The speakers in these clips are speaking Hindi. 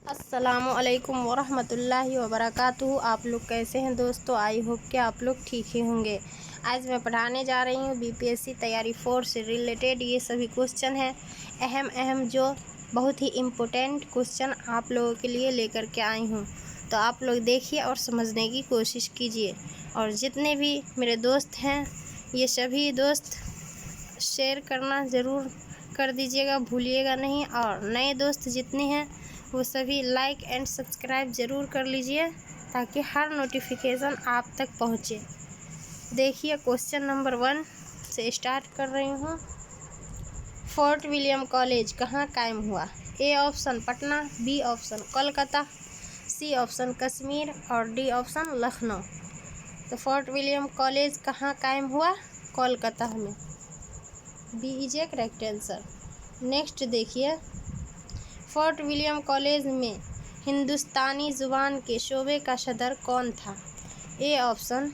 अस्सलामुअलैकुम वरहमतुल्लाहि वबरकातुहू। आप लोग कैसे हैं दोस्तों? आई होप कि आप लोग ठीक ही होंगे। आज मैं पढ़ाने जा रही हूँ बीपीएससी तैयारी 4 से रिलेटेड ये सभी क्वेश्चन हैं, अहम जो बहुत ही इम्पोर्टेंट क्वेश्चन आप लोगों के लिए लेकर के आई हूँ। तो आप लोग देखिए और समझने की कोशिश कीजिए, और जितने भी मेरे दोस्त हैं ये सभी दोस्त शेयर करना ज़रूर कर दीजिएगा, भूलिएगा नहीं। और नए दोस्त जितने हैं वो सभी लाइक एंड सब्सक्राइब ज़रूर कर लीजिए ताकि हर नोटिफिकेशन आप तक पहुँचे। देखिए क्वेश्चन नंबर 1 से स्टार्ट कर रही हूँ। फोर्ट विलियम कॉलेज कहाँ कायम हुआ? A option Patna, B option Kolkata, C option Kashmir और डी ऑप्शन लखनऊ। तो फोर्ट विलियम कॉलेज कहाँ कायम हुआ? कोलकाता में। B is a correct answer. Next देखिए, फोर्ट विलियम कॉलेज में हिंदुस्तानी ज़ुबान के शोबे का सदर कौन था? A option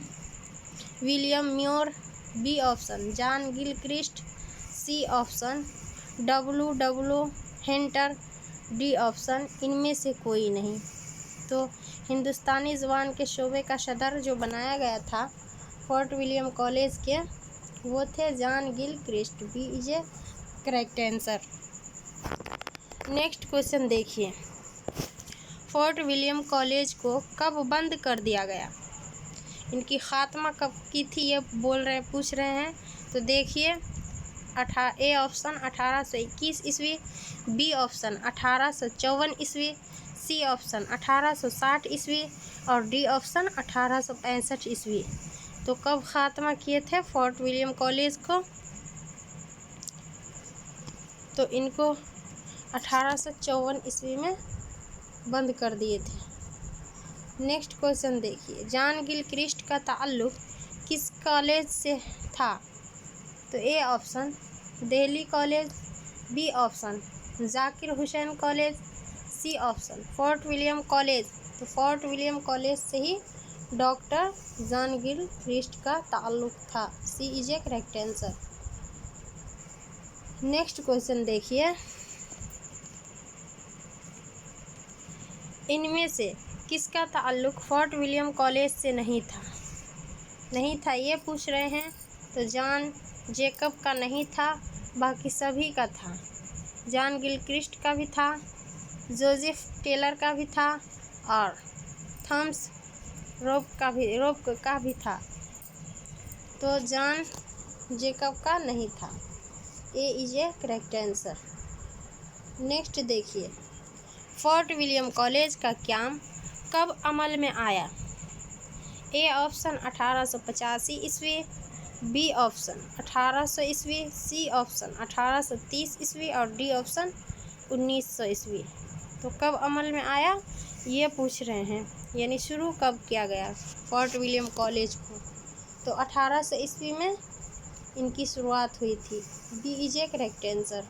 William Muir, B option John Gilchrist, C option W Hunter, D option इनमें से कोई नहीं। तो हिंदुस्तानी ज़ुबान के शोबे का सदर जो बनाया गया था फोर्ट विलियम कॉलेज के, वो थे John Gilchrist. B is a correct answer. Next question देखिए, फोर्ट विलियम कॉलेज को कब बंद कर दिया गया? इनकी खात्मा कब की थी ये पूछ रहे हैं। तो देखिए, ए ऑप्शन 1821 ईस्वी, बी ऑप्शन 1854 ईस्वी, सी ऑप्शन 1860 ईस्वी और डी ऑप्शन 1865 ईस्वी। तो कब खात्मा किए थे फोर्ट विलियम कॉलेज को? तो इनको 1854 ईस्वी में बंद कर दिए थे। नेक्स्ट क्वेश्चन देखिए, जॉन गिलक्रिस्ट का ताल्लुक किस कॉलेज से था? तो A option Delhi college, B option Zakir Hussain college, C option Fort William college. तो फोर्ट विलियम कॉलेज से ही डॉक्टर जॉन गिलक्रिस्ट का ताल्लुक था। C is a correct answer. Next question देखिए, इनमें से किसका ताल्लुक फोर्ट विलियम कॉलेज से नहीं था ये पूछ रहे हैं। तो जॉन जेकब का नहीं था, बाकी सभी का था। जॉन गिलक्रिस्ट का भी था, जोसेफ टेलर का भी था और थॉमस रोप का भी था। तो जॉन जेकब का नहीं था। A is a correct answer. Next देखिए, फोर्ट विलियम कॉलेज का क्याम कब अमल में आया? ए ऑप्शन 1885 ईस्वी, बी ऑप्शन 1800 ईस्वी, सी ऑप्शन 1830 ईस्वी और डी ऑप्शन 1900 ईस्वी। तो कब अमल में आया ये पूछ रहे हैं, यानी शुरू कब किया गया फोर्ट विलियम कॉलेज को? तो 1800 ईस्वी में इनकी शुरुआत हुई थी। B is a correct answer.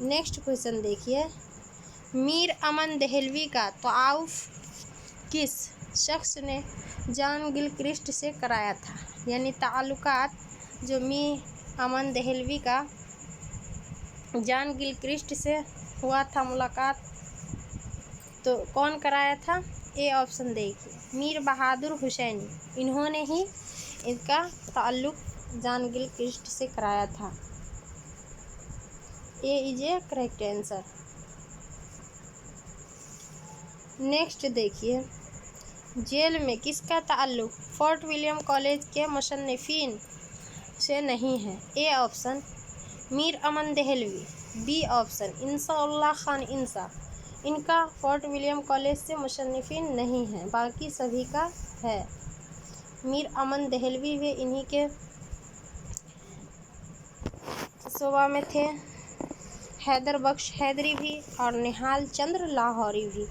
Next question देखिए, मीर अमन दहलवी का ताउफ किस शख्स ने जॉन गिलक्रिस्ट से कराया था? यानी ताल्लुकात जो मीर अमन दहलवी का जॉन गिलक्रिस्ट से हुआ था मुलाकात, तो कौन कराया था? ए ऑप्शन देखिए, मीर बहादुर हुसैनी, इन्होंने ही इनका ताल्लुक जॉन गिलक्रिस्ट से कराया था। A is a correct answer. Next देखिए, जेल में किसका ताल्लुक फोर्ट विलियम कॉलेज के मुसन्निफीन से नहीं है? A option Mir Aman Dehlvi, B option Inshaullah Khan Insha, इनका फोर्ट विलियम कॉलेज से मुसन्निफीन नहीं है, बाकी सभी का है। मीर अमन दहलवी भी इन्हीं के शोबा में थे, हैदर बख्श हैदरी भी और निहाल चंद्र लाहौरी भी,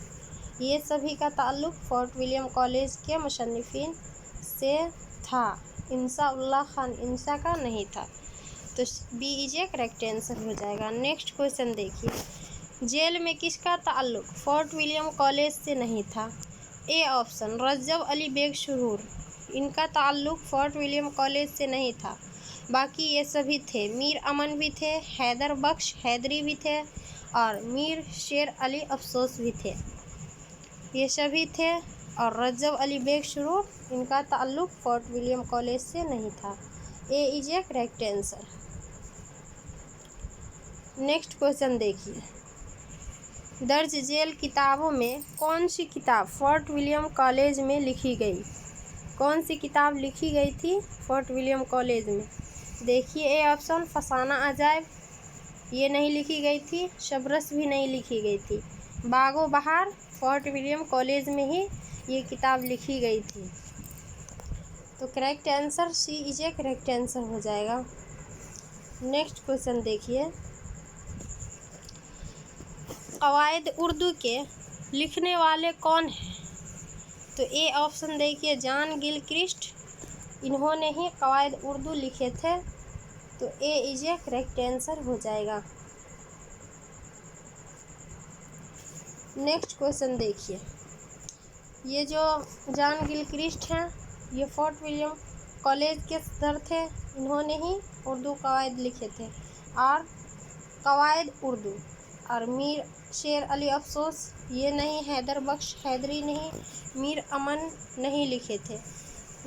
ये सभी का ताल्लुक फोर्ट विलियम कॉलेज के मुसन्निफीन से था। इंसाउल्लाह खान इंसा का नहीं था। तो B is a correct answer हो जाएगा। नेक्स्ट क्वेश्चन देखिए, जेल में किसका ताल्लुक फोर्ट विलियम कॉलेज से नहीं था? ए ऑप्शन रजब अली बेग सुरूर, इनका ताल्लुक फोर्ट विलियम कॉलेज से नहीं था, बाकी ये सभी थे। मीर अमन भी थे, हैदर बख्श हैदरी भी थे और मीर शेर अली अफसोस भी थे। ये सभी थे। और रज्जब अली बेग शुरू, इनका ताल्लुक़ फोर्ट विलियम कॉलेज से नहीं था। A is a correct answer. Next question देखिए, दर्ज झेल किताबों में कौन सी किताब फोर्ट विलियम कॉलेज में लिखी गई? कौन सी किताब लिखी गई थी फोर्ट विलियम कॉलेज में? देखिए, ए ऑप्शन फसाना अजायब, ये नहीं लिखी गई थी। शबरस भी नहीं लिखी गई थी। बागो बहार फोर्ट विलियम कॉलेज में ही ये किताब लिखी गई थी। तो correct answer C is a correct answer हो जाएगा। नेक्स्ट क्वेश्चन देखिए, कवायद उर्दू के लिखने वाले कौन हैं? तो ए ऑप्शन देखिए, जॉन गिलक्रिस्ट, इन्होंने ही कवायद उर्दू लिखे थे। तो ए इज ए करेक्ट आंसर हो जाएगा। नेक्स्ट क्वेश्चन देखिए, ये जो जॉन गिलक्रिस्ट हैं, ये फोर्ट विलियम कॉलेज के सदर थे, इन्होंने ही उर्दू कवायद लिखे थे। और कवायद उर्दू और मीर शेर अली अफसोस, ये नहीं, हैदर बख्श हैदरी नहीं, मीर अमन नहीं लिखे थे।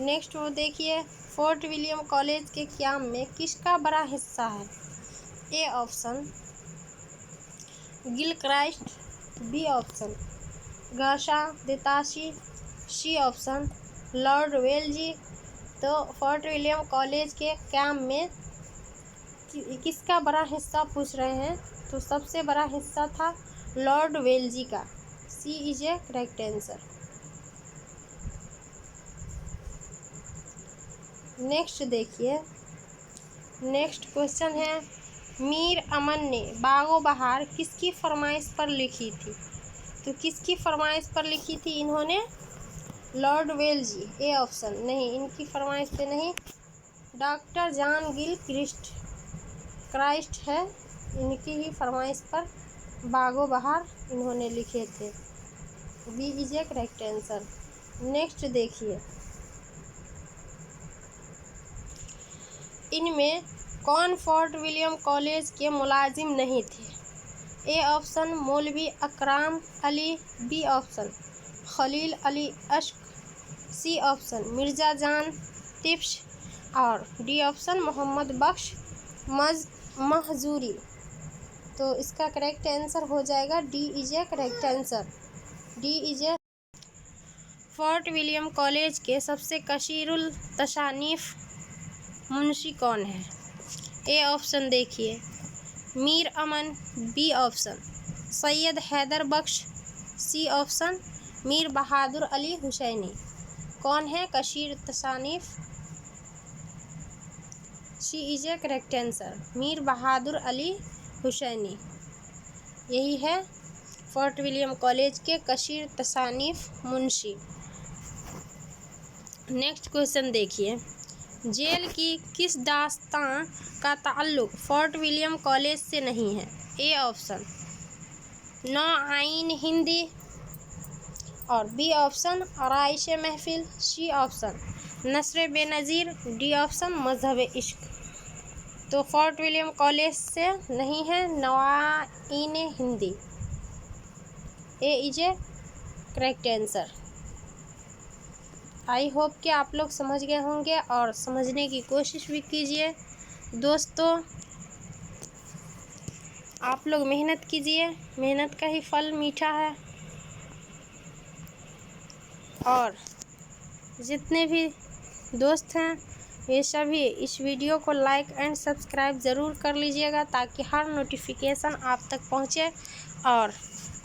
नेक्स्ट वो देखिए, फोर्ट विलियम कॉलेज के क़याम में किसका बड़ा हिस्सा है? A option Gilchrist, B option गाशा देताशी, सी ऑप्शन लॉर्ड वेल्जी। तो फोर्ट विलियम कॉलेज के क़याम में किसका बड़ा हिस्सा पूछ रहे हैं? तो सबसे बड़ा हिस्सा था लॉर्ड वेल्जी का। C is a correct answer. Next देखिए, नेक्स्ट क्वेश्चन है, मीर अमन ने बागो बहार किसकी फरमाइश पर लिखी थी? तो किसकी फरमाइश पर लिखी थी इन्होंने? लॉर्ड वेल्जी। ए ऑप्शन नहीं, इनकी फरमाइश पे नहीं, डॉक्टर जॉन गिलक्रिस्ट क्राइस्ट है, इनकी ही फरमाइश पर बागो बहार इन्होंने लिखे थे। B is a correct answer. Next देखिए, इनमें कौन फोर्ट विलियम कॉलेज के मुलाजिम नहीं थे? ए ऑप्शन मौलवी अकराम अली, बी ऑप्शन खलील अली अश्क, सी ऑप्शन मिर्ज़ा जान तिप्स और डी ऑप्शन मोहम्मद बख्श महजूरी। तो इसका करेक्ट आंसर हो जाएगा D is a correct answer. D is a. Fort William college के सबसे कशीरुल तशानीफ मुंशी कौन है? ए ऑप्शन देखिए, Mir Amman, B option Syed Haider Bakhsh, C option Mir Bahadur Ali Hussaini. कौन है कशीर तसानीफ? C is a correct answer, Mir Bahadur Ali Hussaini. यही है फोर्ट विलियम कॉलेज के कशीर तसानीफ मुंशी। नेक्स्ट क्वेश्चन देखिए, जेल की किस दास्तां का ताल्लुक़ फोर्ट विलियम कॉलेज से नहीं है? ए ऑप्शन नौ आइन हिंदी और B option Araish Mahfil, C option Nasr Benazir, D option Mazhab Ishq. तो फोर्ट विलियम कॉलेज से नहीं है नवाइन Hindi. A is a correct answer. I hope कि आप लोग समझ गए होंगे और समझने की कोशिश भी कीजिए। दोस्तों, आप लोग मेहनत कीजिए, मेहनत का ही फल मीठा है। और जितने भी दोस्त हैं वे सभी इस वीडियो को लाइक एंड सब्सक्राइब ज़रूर कर लीजिएगा, ताकि हर नोटिफिकेशन आप तक पहुंचे। और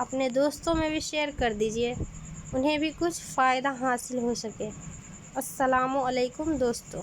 अपने दोस्तों में भी शेयर कर दीजिए, उन्हें भी कुछ फ़ायदा हासिल हो सके। अस्सलामु अलैकुम दोस्तों।